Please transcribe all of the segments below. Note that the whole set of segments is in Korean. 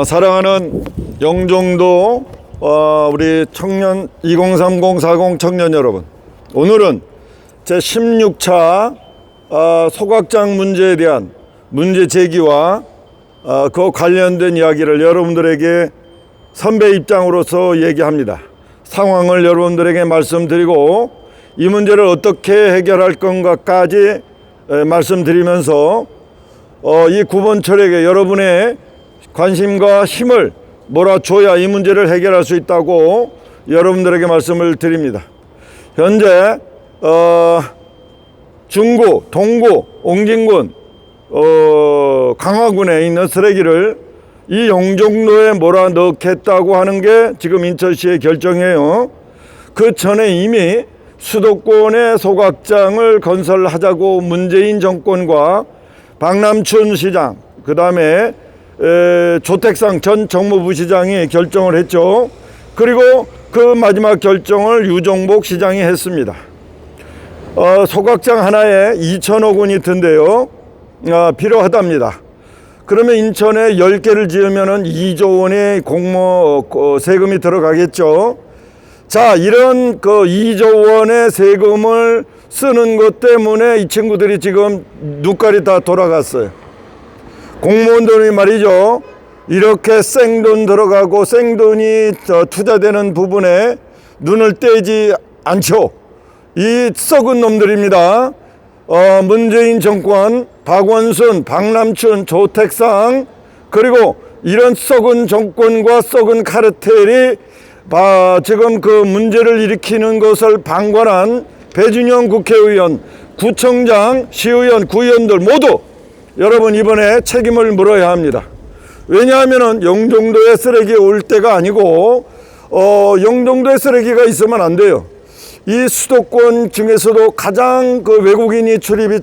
사랑하는 영종도 우리 청년 2030-40 청년 여러분, 오늘은 제 16차 소각장 문제에 대한 문제 제기와 그 관련된 이야기를 여러분들에게 선배 입장으로서 얘기합니다. 상황을 여러분들에게 말씀드리고 이 문제를 어떻게 해결할 건가까지 말씀드리면서 이 구본철에게 여러분의 관심과 힘을 몰아줘야 이 문제를 해결할 수 있다고 여러분들에게 말씀을 드립니다. 현재 중구, 동구, 옹진군, 강화군에 있는 쓰레기를 이 영종도에 몰아넣겠다고 하는 게 지금 인천시의 결정이에요. 그 전에 이미 수도권에 소각장을 건설하자고 문재인 정권과 박남춘 시장, 그 다음에 조택상 전 정무부 시장이 결정을 했죠. 그리고 그 마지막 결정을 유정복 시장이 했습니다. 소각장 하나에 2천억 원이 든대요. 필요하답니다. 그러면 인천에 10개를 지으면 2조 원의 세금이 들어가겠죠. 자, 이런 2조 원의 세금을 쓰는 것 때문에 이 친구들이 지금 눈깔이 다 돌아갔어요. 공무원들이 말이죠, 이렇게 생돈 들어가고 생돈이 투자되는 부분에 눈을 떼지 않죠. 이 썩은 놈들입니다. 문재인 정권, 박원순, 박남춘, 조택상, 그리고 이런 썩은 정권과 썩은 카르텔이 지금 그 문제를 일으키는 것을 방관한 배준영 국회의원, 구청장, 시의원, 구의원들 모두 여러분 이번에 책임을 물어야 합니다. 왜냐하면 영종도에 쓰레기 올 때가 아니고 영종도에 쓰레기가 있으면 안 돼요. 이 수도권 중에서도 가장 외국인이 출입이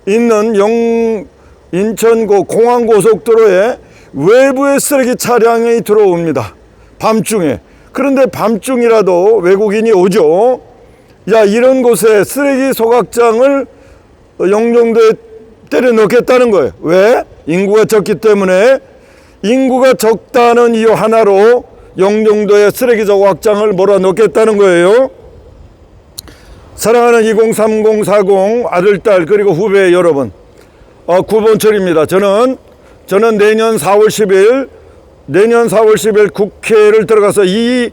있는 인천고 공항고속도로에 외부의 쓰레기 차량이 들어옵니다. 밤중에. 그런데 밤중이라도 외국인이 오죠. 야, 이런 곳에 쓰레기 소각장을 영종도에 때려 넣겠다는 거예요. 왜? 인구가 적기 때문에. 인구가 적다는 이유 하나로 영종도에 쓰레기 소각장을 몰아넣겠다는 거예요. 사랑하는 2030-40 아들, 딸, 그리고 후배 여러분, 구본철입니다. 저는 내년 4월 10일 국회를 들어가서 이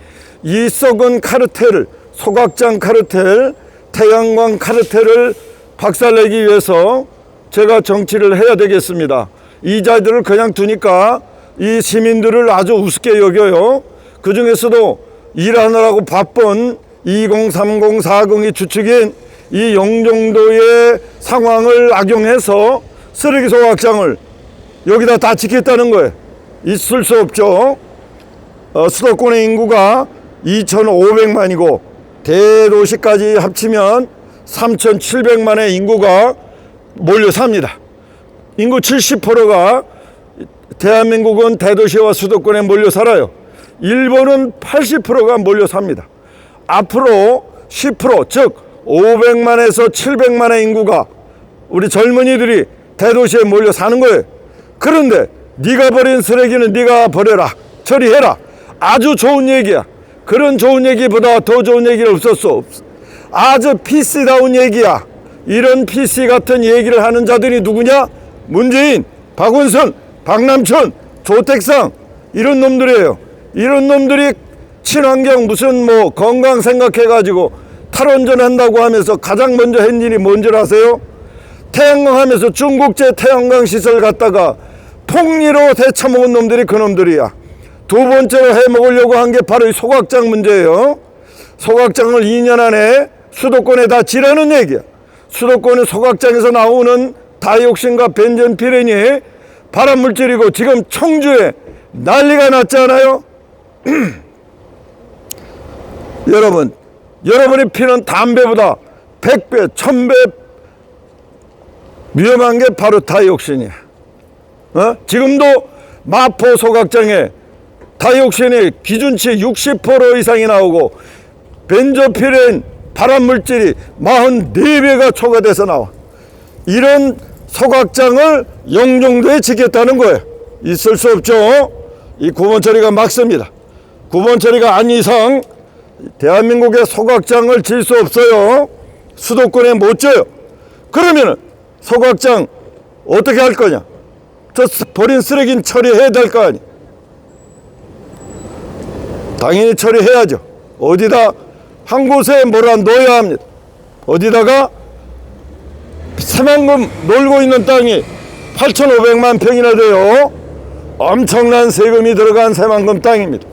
썩은 카르텔, 소각장 카르텔, 태양광 카르텔을 박살내기 위해서 제가 정치를 해야 되겠습니다. 이 자들을 그냥 두니까 이 시민들을 아주 우습게 여겨요. 그 중에서도 일하느라고 바쁜 2030-40이 주축인 이 영종도의 상황을 악용해서 쓰레기 소각장을 여기다 다 짓겠다는 거예요. 있을 수 없죠. 수도권의 인구가 2,500만이고 대도시까지 합치면 3,700만의 인구가 몰려 삽니다. 인구 70%가 대한민국은 대도시와 수도권에 몰려 살아요. 일본은 80%가 몰려 삽니다. 앞으로 10%, 즉 500만에서 700만의 인구가 우리 젊은이들이 대도시에 몰려 사는 거예요. 그런데 네가 버린 쓰레기는 네가 버려라, 처리해라. 아주 좋은 얘기야. 그런 좋은 얘기보다 더 좋은 얘기는 없었어. 아주 PC다운 얘기야. 이런 PC 같은 얘기를 하는 자들이 누구냐? 문재인, 박원순, 박남춘, 조택상, 이런 놈들이에요. 이런 놈들이 친환경 무슨 건강 생각해가지고 탈원전 한다고 하면서 가장 먼저 한 일이 뭔지 아세요? 태양광 하면서 중국제 태양광 시설 갖다가 폭리로 대처먹은 놈들이 그 놈들이야. 두 번째로 해먹으려고 한 게 바로 이 소각장 문제예요. 소각장을 2년 안에 수도권에 다 지라는 얘기야. 수도권의 소각장에서 나오는 다이옥신과 벤젠피렌이 발암물질이고 지금 청주에 난리가 났잖아요. 여러분이 피는 담배보다 100배, 1000배 위험한 게 바로 다이옥신이야. 지금도 마포 소각장에 다이옥신이 기준치 60% 이상이 나오고 벤조피렌 발암물질이 44배가 초과돼서 나와. 이런 소각장을 영종도에 짓겠다는 거예요. 있을 수 없죠. 이 9번 처리가 막습니다. 9번 처리가 아닌 이상 대한민국의 소각장을 질 수 없어요. 수도권에 못 져요. 그러면 소각장 어떻게 할 거냐? 저 버린 쓰레기는 처리해야 될 거 아니에요. 당연히 처리해야죠. 어디다 한 곳에 몰아 넣어야 합니다. 어디다가 새만금 놀고 있는 땅이 8,500만 평이나 돼요. 엄청난 세금이 들어간 새만금 땅입니다.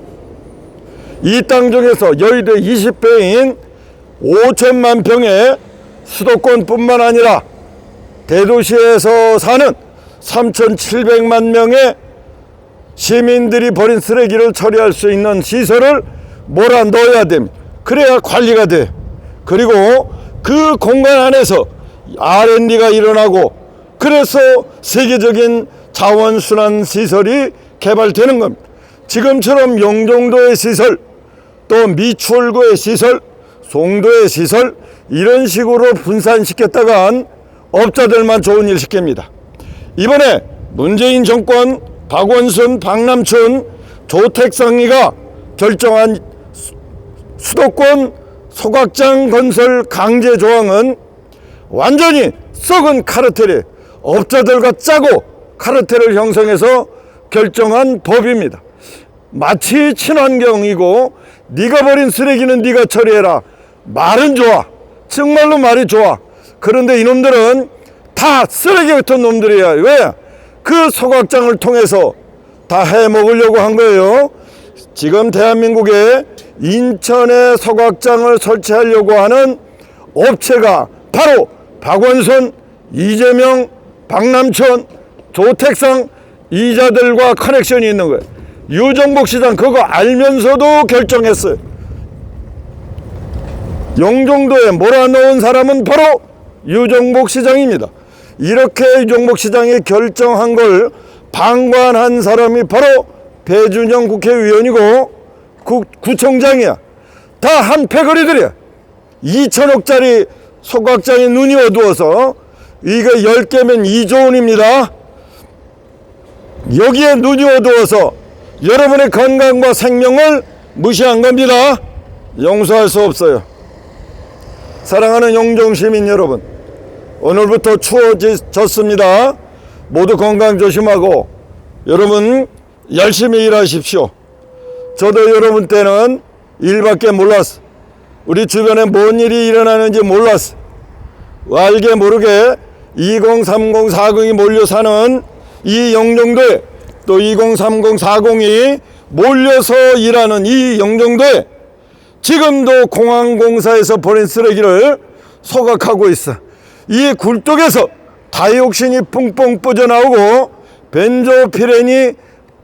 이 땅 중에서 여의도 20배인 5천만 평의 수도권뿐만 아니라 대도시에서 사는 3,700만 명의 시민들이 버린 쓰레기를 처리할 수 있는 시설을 몰아 넣어야 됩니다. 그래야 관리가 돼요. 그리고 그 공간 안에서 R&D가 일어나고 그래서 세계적인 자원순환 시설이 개발되는 겁니다. 지금처럼 영종도의 시설, 또 미추홀구의 시설, 송도의 시설 이런 식으로 분산시켰다간 업자들만 좋은 일 시킵니다. 이번에 문재인 정권 박원순, 박남춘, 조택상의가 결정한 수도권 소각장 건설 강제 조항은 완전히 썩은 카르텔이 업자들과 짜고 카르텔을 형성해서 결정한 법입니다. 마치 친환경이고 네가 버린 쓰레기는 네가 처리해라. 말은 좋아. 정말로 말이 좋아. 그런데 이놈들은 다 쓰레기 같은 놈들이야. 왜? 그 소각장을 통해서 다 해먹으려고 한 거예요. 지금 대한민국에 인천에 소각장을 설치하려고 하는 업체가 바로 박원순, 이재명, 박남춘, 조택상 이자들과 커넥션이 있는 거예요. 유정복 시장 그거 알면서도 결정했어요. 영종도에 몰아넣은 사람은 바로 유정복 시장입니다. 이렇게 유정복 시장이 결정한 걸 방관한 사람이 바로 배준영 국회의원이고 구청장이야. 다 한 패거리들이야. 2천억짜리 소각장에 눈이 어두워서 이거 10개면 2조 원입니다. 여기에 눈이 어두워서 여러분의 건강과 생명을 무시한 겁니다. 용서할 수 없어요. 사랑하는 영종시민 여러분, 오늘부터 추워졌습니다. 모두 건강 조심하고 여러분 열심히 일하십시오. 저도 여러분 때는 일밖에 몰랐어. 우리 주변에 뭔 일이 일어나는지 몰랐어. 알게 모르게 2030, 40이 몰려 사는 이 영종도에 또 2030, 40이 몰려서 일하는 이 영종도에 지금도 공항공사에서 버린 쓰레기를 소각하고 있어. 이 굴뚝에서 다이옥신이 뿡뿡 뻗어나오고 벤조피렌이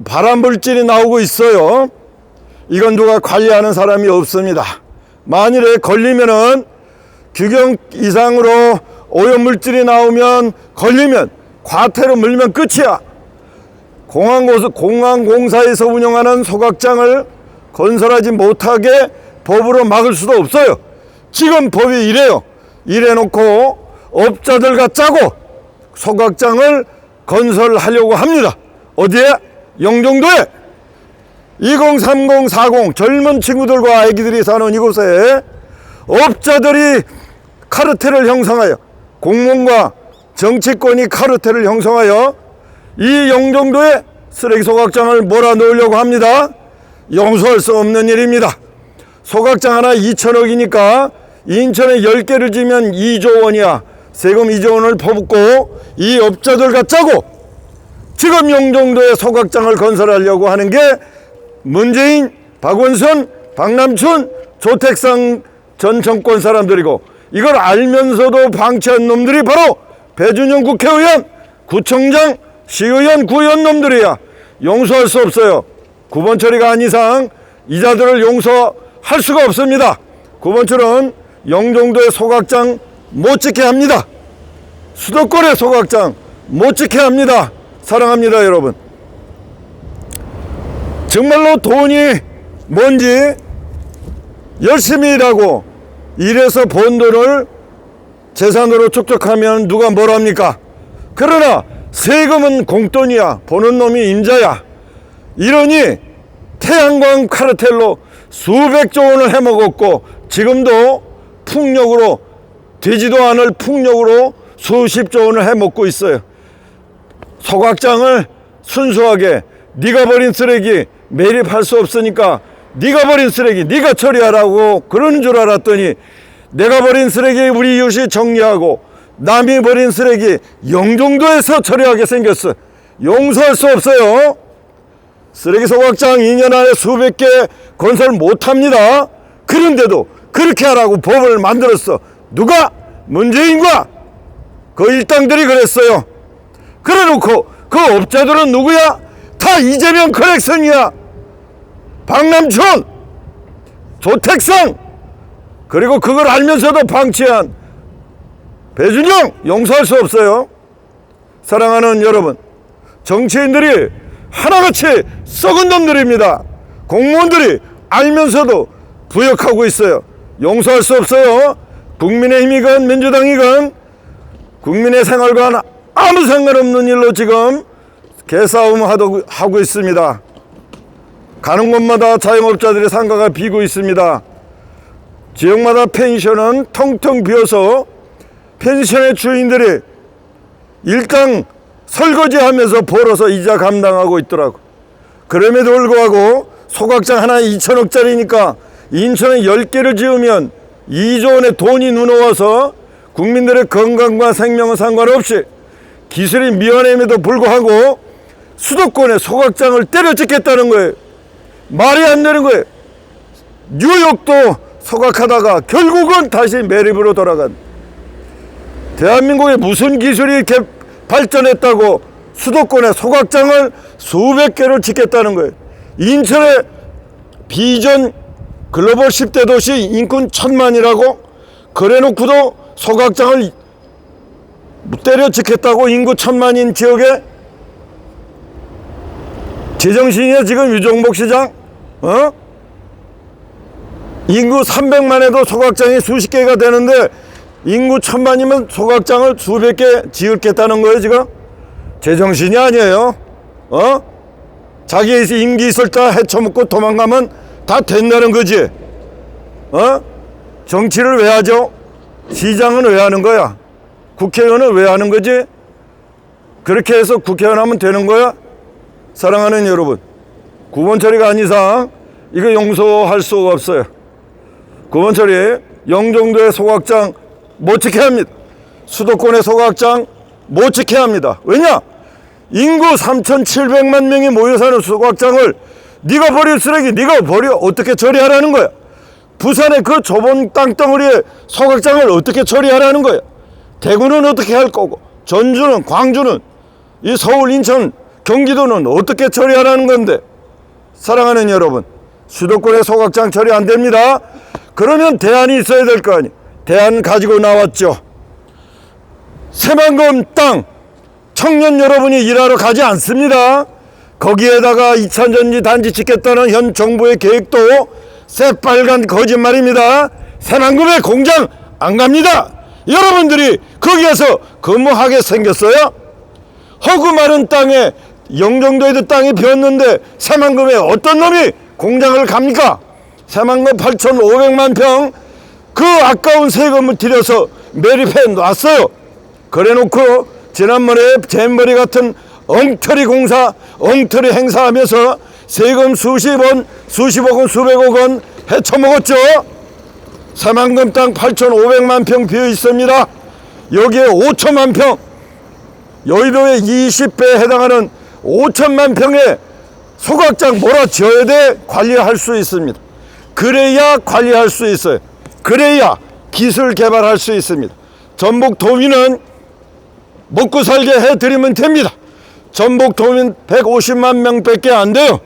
발암물질이 나오고 있어요. 이건 누가 관리하는 사람이 없습니다. 만일에 걸리면은 규정 이상으로 오염물질이 나오면 걸리면 과태료 물면 끝이야. 공항공사에서 운영하는 소각장을 건설하지 못하게 법으로 막을 수도 없어요. 지금 법이 이래요. 이래놓고 업자들과 짜고 소각장을 건설하려고 합니다. 어디에? 영종도에. 2030, 40 젊은 친구들과 아기들이 사는 이곳에 업자들이 카르텔을 형성하여 공무원과 정치권이 카르텔을 형성하여 이 영종도에 쓰레기 소각장을 몰아넣으려고 합니다. 용서할 수 없는 일입니다. 소각장 하나 2천억이니까 인천에 10개를 지면 2조 원이야. 세금 2조 원을 퍼붓고 이 업자들과 짜고 지금 영종도에 소각장을 건설하려고 하는 게 문재인, 박원순, 박남춘, 조택상 전 정권 사람들이고 이걸 알면서도 방치한 놈들이 바로 배준영 국회의원, 구청장, 시의원, 구의원 놈들이야. 용서할 수 없어요. 9번 처리가 아닌 이상 이자들을 용서할 수가 없습니다. 9번 처리는 영종도의 소각장 못 짓게 합니다. 수도권의 소각장 못 짓게 합니다. 사랑합니다, 여러분. 정말로 돈이 뭔지 열심히 일하고 일해서 번 돈을 재산으로 축적하면 누가 뭘 합니까? 그러나 세금은 공돈이야. 보는 놈이 임자야. 이러니 태양광 카르텔로 수백조 원을 해먹었고 지금도 풍력으로 되지도 않을 풍력으로 수십조 원을 해먹고 있어요. 소각장을 순수하게 네가 버린 쓰레기 매립할 수 없으니까 네가 버린 쓰레기 네가 처리하라고 그러는 줄 알았더니 내가 버린 쓰레기 우리 이웃이 정리하고 남이 버린 쓰레기 영종도에서 처리하게 생겼어. 용서할 수 없어요. 쓰레기 소각장 2년 안에 수백 개 건설 못합니다. 그런데도 그렇게 하라고 법을 만들었어. 누가? 문재인과 그 일당들이 그랬어요. 그래놓고 그 업자들은 누구야? 다 이재명 커넥션이야. 박남춘, 조택상, 그리고 그걸 알면서도 방치한 배준영 용서할 수 없어요. 사랑하는 여러분, 정치인들이 하나같이 썩은 놈들입니다. 공무원들이 알면서도 부역하고 있어요. 용서할 수 없어요. 국민의힘이건 민주당이건 국민의 생활과 아무 상관없는 일로 지금 개싸움하고 있습니다. 가는 곳마다 자영업자들의 상가가 비고 있습니다. 지역마다 펜션은 텅텅 비어서 펜션의 주인들이 일당 설거지하면서 벌어서 이자 감당하고 있더라고. 그럼에도 불구하고 소각장 하나에 2천억짜리니까 인천에 10개를 지으면 2조 원의 돈이 눈어와서 국민들의 건강과 생명은 상관없이 기술이 미완함에도 불구하고 수도권에 소각장을 때려찍겠다는 거예요. 말이 안 되는 거예요. 뉴욕도 소각하다가 결국은 다시 매립으로 돌아간. 대한민국에 무슨 기술이 이렇게 발전했다고 수도권에 소각장을 수백 개를 짓겠다는 거예요. 인천의 비전 글로벌 10대 도시 인근 1000만이라고 그래놓고도 소각장을 때려 짓겠다고 인구 1000만인 지역에 제정신이야 지금 유종복 시장? 인구 300만에도 소각장이 수십 개가 되는데 인구 1000만이면 소각장을 수백 개 지을겠다는 거예요 지금? 제정신이 아니에요. 자기 임기 있을 때 헤쳐먹고 도망가면 다 된다는 거지. 정치를 왜 하죠? 시장은 왜 하는 거야? 국회의원은 왜 하는 거지? 그렇게 해서 국회의원 하면 되는 거야? 사랑하는 여러분, 9번 처리가 아닌 이상 이거 용서할 수가 없어요. 9번 처리 영종도의 소각장 못 지켜야 합니다. 수도권의 소각장 못 지켜야 합니다. 왜냐? 인구 3,700만 명이 모여 사는 소각장을 네가 버릴 쓰레기 네가 버려 어떻게 처리하라는 거야? 부산의 그 좁은 땅덩어리에 소각장을 어떻게 처리하라는 거야? 대구는 어떻게 할 거고 전주는 광주는 이 서울 인천 경기도는 어떻게 처리하라는 건데. 사랑하는 여러분, 수도권의 소각장 처리 안 됩니다. 그러면 대안이 있어야 될 거 아니에요. 대안 가지고 나왔죠. 새만금 땅 청년 여러분이 일하러 가지 않습니다. 거기에다가 2차 전지 단지 짓겠다는 현 정부의 계획도 새빨간 거짓말입니다. 새만금의 공장 안 갑니다. 여러분들이 거기에서 근무하게 생겼어요? 허구 마른 땅에 영종도에도 땅이 비었는데 새만금에 어떤 놈이 공장을 갑니까? 새만금 8,500만 평 그 아까운 세금을 들여서 매립해 놨어요. 그래놓고 지난번에 잼버리 같은 엉터리 공사, 엉터리 행사하면서 세금 수십억 원, 수백억 원 헤쳐먹었죠. 새만금 땅 8,500만 평 비어 있습니다. 여기에 5천만 평, 여의도의 20배에 해당하는 5천만 평의 소각장 몰아지어야 돼 관리할 수 있습니다. 그래야 관리할 수 있어요. 그래야 기술 개발할 수 있습니다. 전북도민은 먹고 살게 해드리면 됩니다. 전북도민 150만 명밖에 안 돼요.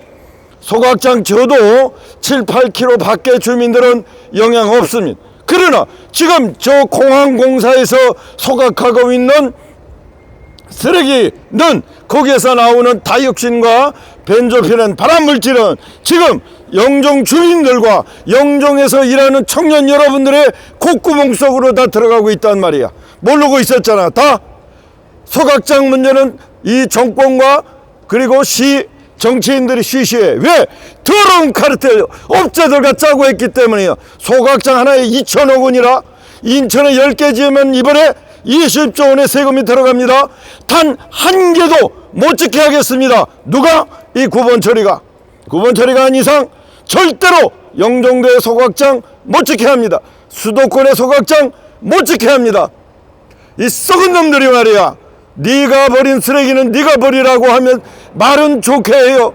소각장 지어도 7, 8km 밖에 주민들은 영향 없습니다. 그러나 지금 저 공항공사에서 소각하고 있는 쓰레기는 거기에서 나오는 다이옥신과 벤조피렌 발암물질은 지금 영종 주민들과 영종에서 일하는 청년 여러분들의 콧구멍 속으로 다 들어가고 있단 말이야. 모르고 있었잖아. 다 소각장 문제는 이 정권과 그리고 시 정치인들이 쉬쉬해. 왜? 더러운 카르텔 업자들과 짜고 했기 때문이에요. 소각장 하나에 2천억 원이라. 인천에 10개 지으면 이번에 20조 원의 세금이 들어갑니다. 단 한 개도 못 짓게 하겠습니다. 누가? 이 구본처리가. 구본처리가 한 이상 절대로 영종도의 소각장 못 짓게 합니다. 수도권의 소각장 못 짓게 합니다. 이 썩은 놈들이 말이야, 네가 버린 쓰레기는 네가 버리라고 하면 말은 좋게 해요.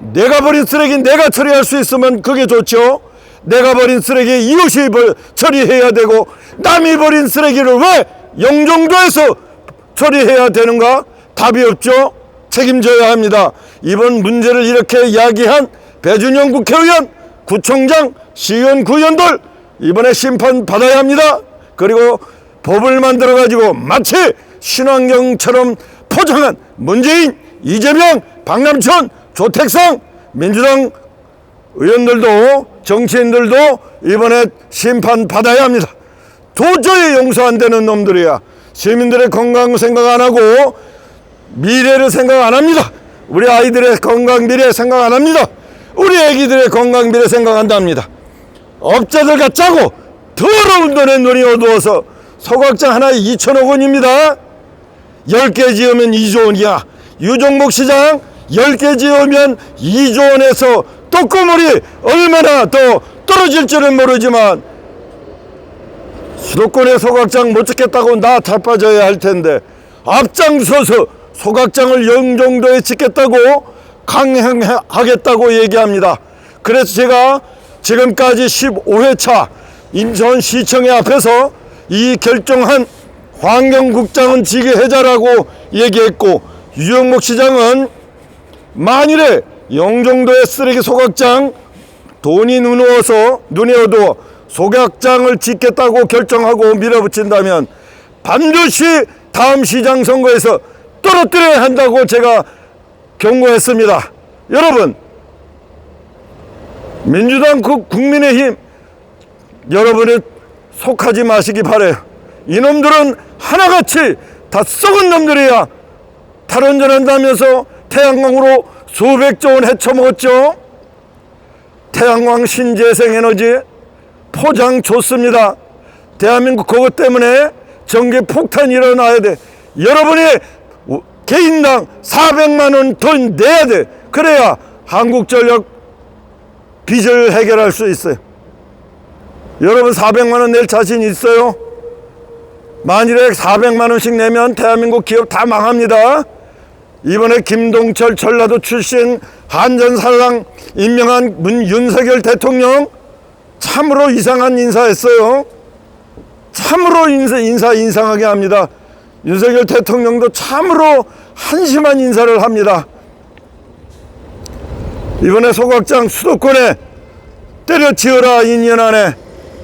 내가 버린 쓰레기 내가 처리할 수 있으면 그게 좋죠. 내가 버린 쓰레기 이웃이 처리해야 되고, 남이 버린 쓰레기를 왜 영종도에서 처리해야 되는가? 답이 없죠. 책임져야 합니다. 이번 문제를 이렇게 이야기한 배준영 국회의원, 구청장, 시의원, 구의원들 이번에 심판 받아야 합니다. 그리고 법을 만들어 가지고 마치 친환경처럼 포장한 문재인, 이재명, 박남천, 조택상, 민주당 의원들도, 정치인들도 이번에 심판 받아야 합니다. 도저히 용서 안 되는 놈들이야. 시민들의 건강 생각 안 하고 미래를 생각 안 합니다. 우리 아이들의 건강 미래 생각 안 합니다. 우리 애기들의 건강 미래 생각한답니다. 업자들과 짜고 더러운 돈에 눈이 어두워서 소각장 하나에 2천억 원입니다. 10개 지으면 2조 원이야. 유종목 시장 10개 지으면 2조 원에서 떡고물이 얼마나 더 떨어질 줄은 모르지만, 수도권의 소각장 못 짓겠다고 나 자빠져야 할 텐데 앞장서서 소각장을 영종도에 짓겠다고 강행하겠다고 얘기합니다. 그래서 제가 지금까지 15회차 인천시청회 앞에서 이 결정한 환경국장은 지게해자라고 얘기했고, 유영목 시장은 만일에 영종도의 쓰레기 소각장 돈이 눈에 어두워 소각장을 짓겠다고 결정하고 밀어붙인다면 반드시 다음 시장 선거에서 떨어뜨려야 한다고 제가 경고했습니다. 여러분, 민주당, 국민의힘 여러분이 속하지 마시기 바래요. 이놈들은 하나같이 다 썩은 놈들이야. 탈원전한다면서 태양광으로 수백조 원 헤쳐먹었죠. 태양광 신재생에너지 포장 좋습니다. 대한민국 그것 때문에 전기 폭탄이 일어나야 돼. 여러분이 개인당 400만 원 더 내야 돼. 그래야 한국전력 빚을 해결할 수 있어요. 여러분 400만 원 낼 자신 있어요? 만일에 400만 원씩 내면 대한민국 기업 다 망합니다. 이번에 김동철 전라도 출신 한전사랑 임명한 윤석열 대통령 참으로 이상한 인사했어요. 참으로 인사 이상하게 합니다. 윤석열 대통령도 참으로 한심한 인사를 합니다. 이번에 소각장 수도권에 때려치워라 2년 안에,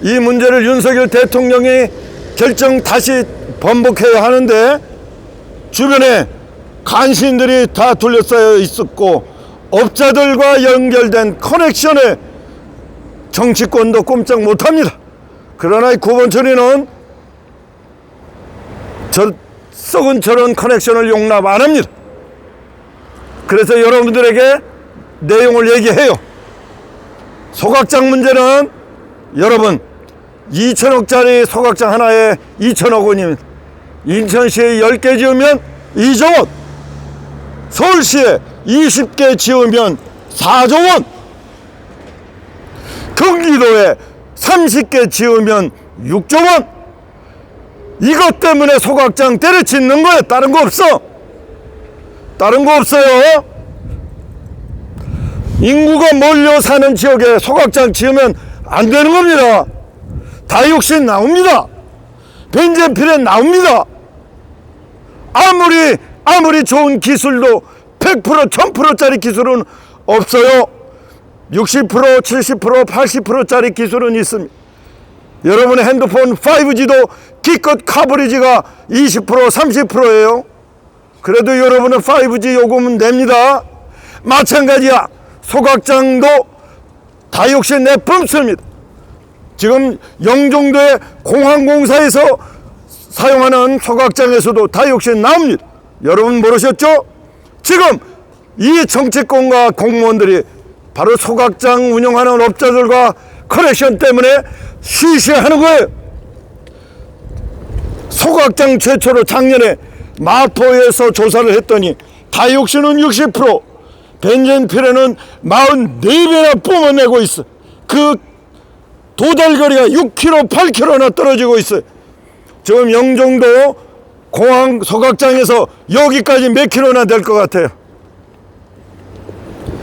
이 문제를 윤석열 대통령이 결정 다시 번복해야 하는데 주변에 간신들이 다 둘러싸여 있었고 업자들과 연결된 커넥션에 정치권도 꼼짝 못합니다. 그러나 이 구본처리는 저 썩은 저런 커넥션을 용납 안 합니다. 그래서 여러분들에게 내용을 얘기해요. 소각장 문제는 여러분 2천억짜리 소각장 하나에 2천억 원입니다. 인천시에 10개 지으면 2조 원, 서울시에 20개 지으면 4조 원, 경기도에 30개 지으면 6조 원. 이것 때문에 소각장 때려짓는 거예요. 다른 거 없어. 다른 거 없어요. 인구가 몰려 사는 지역에 소각장 지으면 안 되는 겁니다. 다이옥신 나옵니다. 벤젠필엔 나옵니다. 아무리 좋은 기술도 100%, 1000%짜리 기술은 없어요. 60%, 70%, 80%짜리 기술은 있습니다. 여러분의 핸드폰 5G도 기껏 커버리지가 20%, 30%예요. 그래도 여러분은 5G 요금은 냅니다. 마찬가지야. 소각장도 다이옥신 내뿜습니다. 지금 영종도의 공항공사에서 사용하는 소각장에서도 다이옥신 나옵니다. 여러분 모르셨죠? 지금 이 정치권과 공무원들이 바로 소각장 운영하는 업자들과 커넥션 때문에 쉬쉬하는 거예요. 소각장 최초로 작년에 마포에서 조사를 했더니 다이옥신은 60%, 벤젠필에는 44배나 뿜어내고 있어. 그 도달거리가 6km, 8km나 떨어지고 있어요. 지금 영종도 공항 소각장에서 여기까지 몇 킬로나 될 것 같아요.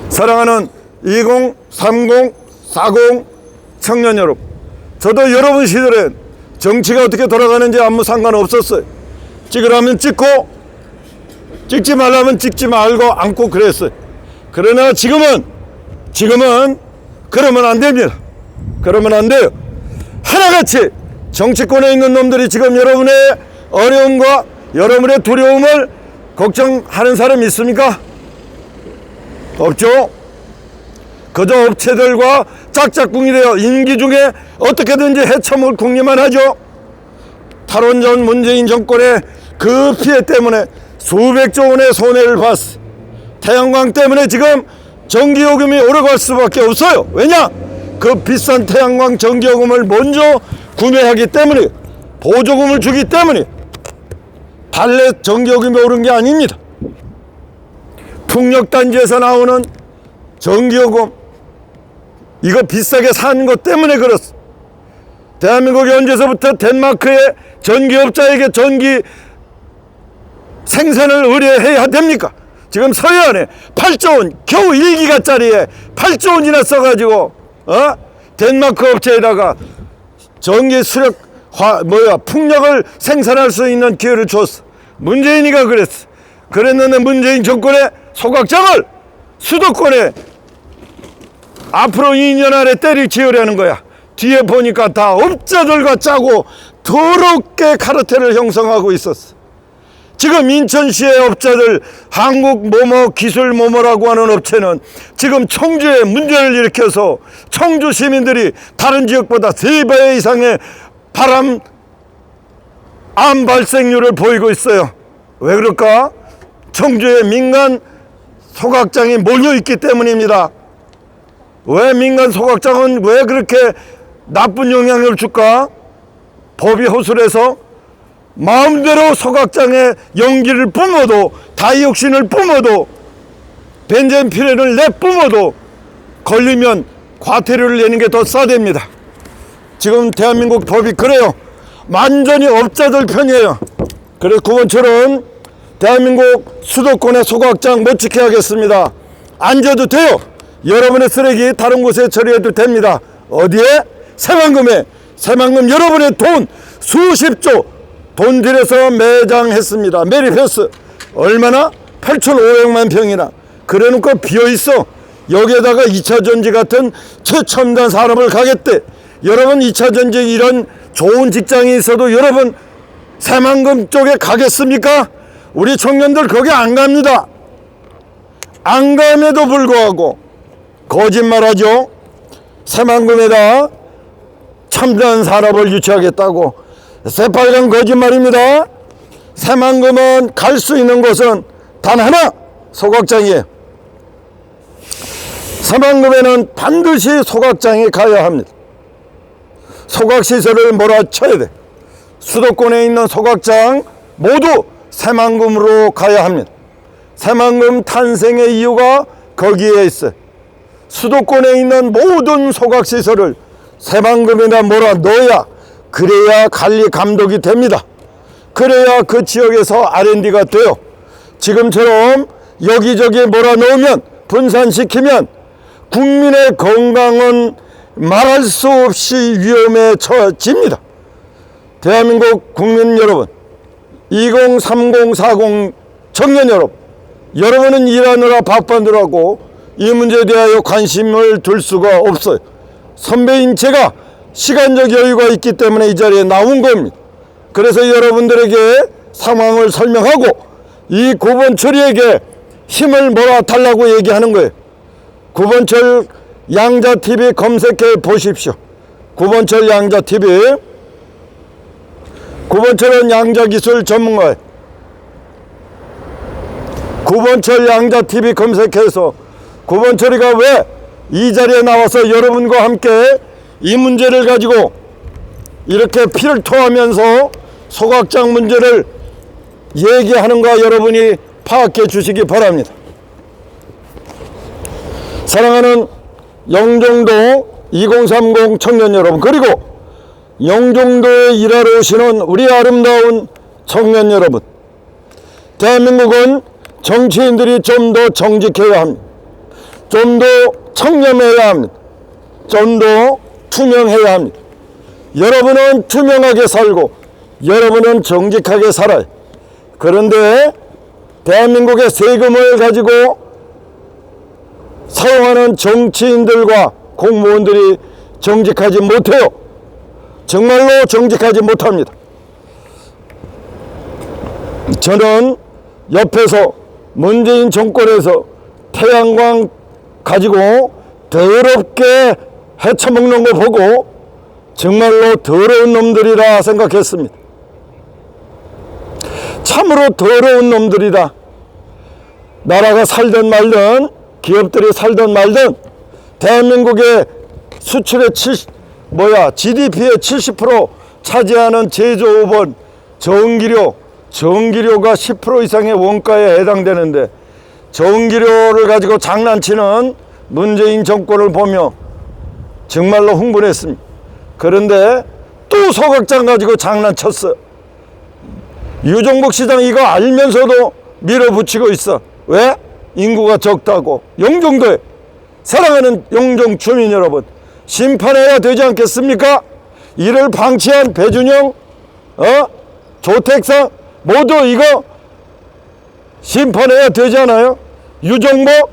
사랑하는 20, 30, 40 청년 여러분, 저도 여러분 시절엔 정치가 어떻게 돌아가는지 아무 상관없었어요. 찍으라면 찍고 찍지 말라면 찍지 말고 앉고 그랬어요. 그러나 지금은 그러면 안 됩니다. 그러면 안 돼요. 하나같이 정치권에 있는 놈들이 지금 여러분의 어려움과 여러분의 두려움을 걱정하는 사람이 있습니까? 없죠. 그저 업체들과 짝짝꿍이 되어 임기 중에 어떻게든지 헤쳐먹을 궁리만 하죠. 탈원전 문재인 정권의 그 피해 때문에 수백조 원의 손해를 봤어. 태양광 때문에 지금 전기요금이 오르갈 수밖에 없어요. 왜냐? 그 비싼 태양광 전기요금을 먼저 구매하기 때문에, 보조금을 주기 때문에 달래 전기요금이 오른 게 아닙니다. 풍력단지에서 나오는 전기요금, 이거 비싸게 산 것 때문에 그렇습니다. 대한민국이 언제서부터 덴마크의 전기업자에게 전기 생산을 의뢰해야 됩니까? 지금 서해안에 8조 원, 겨우 1기가짜리에 8조 원이나 써가지고 덴마크 업체에다가 전기 수력 풍력을 생산할 수 있는 기회를 줬어. 문재인이가 그랬어. 그랬는데 문재인 정권의 소각장을 수도권에 앞으로 2년 안에 때리치우려는 거야. 뒤에 보니까 다 업자들과 짜고 더럽게 카르텔을 형성하고 있었어. 지금 인천시의 업자들, 한국 뭐뭐 기술 뭐뭐라고 하는 업체는 지금 청주에 문제를 일으켜서 청주 시민들이 다른 지역보다 3배 이상의 암 발생률을 보이고 있어요. 왜 그럴까? 청주에 민간 소각장이 몰려있기 때문입니다. 왜 민간 소각장은 왜 그렇게 나쁜 영향을 줄까? 법이 허술해서 마음대로 소각장에 연기를 뿜어도, 다이옥신을 뿜어도, 벤젠필렌을 내뿜어도 걸리면 과태료를 내는 게 더 싸답니다. 지금 대한민국 법이 그래요. 완전히 업자들 편이에요. 그래서 9번처럼 대한민국 수도권의 소각장 못 지게 하겠습니다. 안 줘도 돼요. 여러분의 쓰레기 다른 곳에 처리해도 됩니다. 어디에? 새만금에. 새만금 여러분의 돈 수십조 돈 들여서 매장했습니다. 매립했어. 얼마나? 8,500만 평이나. 그래놓고 비어있어. 여기에다가 2차전지 같은 최첨단 산업을 가겠대. 여러분 2차전지 이런 좋은 직장이 있어도 여러분 새만금 쪽에 가겠습니까? 우리 청년들 거기 안 갑니다. 안 감에도 불구하고 거짓말하죠. 새만금에다 첨단 산업을 유치하겠다고. 새빨간 거짓말입니다. 새만금은 갈 수 있는 곳은 단 하나, 소각장이에요. 새만금에는 반드시 소각장에 가야 합니다. 소각시설을 몰아쳐야 돼. 수도권에 있는 소각장 모두 새만금으로 가야 합니다. 새만금 탄생의 이유가 거기에 있어요. 수도권에 있는 모든 소각시설을 새만금에다 몰아넣어야, 그래야 관리 감독이 됩니다. 그래야 그 지역에서 R&D가 돼요. 지금처럼 여기저기 몰아넣으면, 분산시키면 국민의 건강은 말할 수 없이 위험에 처해집니다. 대한민국 국민 여러분, 20, 30, 40 청년 여러분, 여러분은 일하느라 바쁘더라고 이 문제에 대하여 관심을 둘 수가 없어요. 선배인 제가 시간적 여유가 있기 때문에 이 자리에 나온 겁니다. 그래서 여러분들에게 상황을 설명하고 이 구본철이에게 힘을 몰아달라고 얘기하는 거예요. 구본철 양자TV 검색해 보십시오. 구본철 양자TV. 구본철은 양자기술 전문가예요. 구본철 양자TV 검색해서 구본철이가 왜 이 자리에 나와서 여러분과 함께 이 문제를 가지고 이렇게 피를 토하면서 소각장 문제를 얘기하는가 여러분이 파악해 주시기 바랍니다. 사랑하는 영종도 2030 청년 여러분, 그리고 영종도에 일하러 오시는 우리 아름다운 청년 여러분, 대한민국은 정치인들이 좀 더 정직해야 합니다. 좀 더 청렴해야 합니다. 좀 더 투명해야 합니다. 여러분은 투명하게 살고 여러분은 정직하게 살아요. 그런데 대한민국의 세금을 가지고 사용하는 정치인들과 공무원들이 정직하지 못해요. 정말로 정직하지 못합니다. 저는 옆에서 문재인 정권에서 태양광 가지고 더럽게 헤쳐먹는 거 보고 정말로 더러운 놈들이라 생각했습니다. 참으로 더러운 놈들이다. 나라가 살든 말든 기업들이 살든 말든 대한민국의 수출의 GDP의 70% 차지하는 제조업은 전기료가 10% 이상의 원가에 해당되는데 전기료를 가지고 장난치는 문재인 정권을 보며 정말로 흥분했습니다. 그런데 또 소각장 가지고 장난쳤어. 유종복 시장 이거 알면서도 밀어붙이고 있어. 왜? 인구가 적다고. 영종도에 사랑하는 영종 주민 여러분, 심판해야 되지 않겠습니까? 이를 방치한 배준영, 조택상 모두 이거 심판해야 되지 않아요? 유종복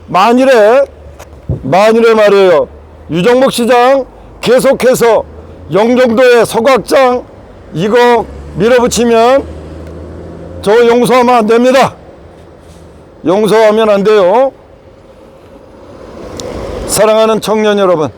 만일에 말이에요. 유종복 시장 계속해서 영종도에 소각장 이거 밀어붙이면 저 용서하면 안 됩니다. 용서하면 안 돼요. 사랑하는 청년 여러분,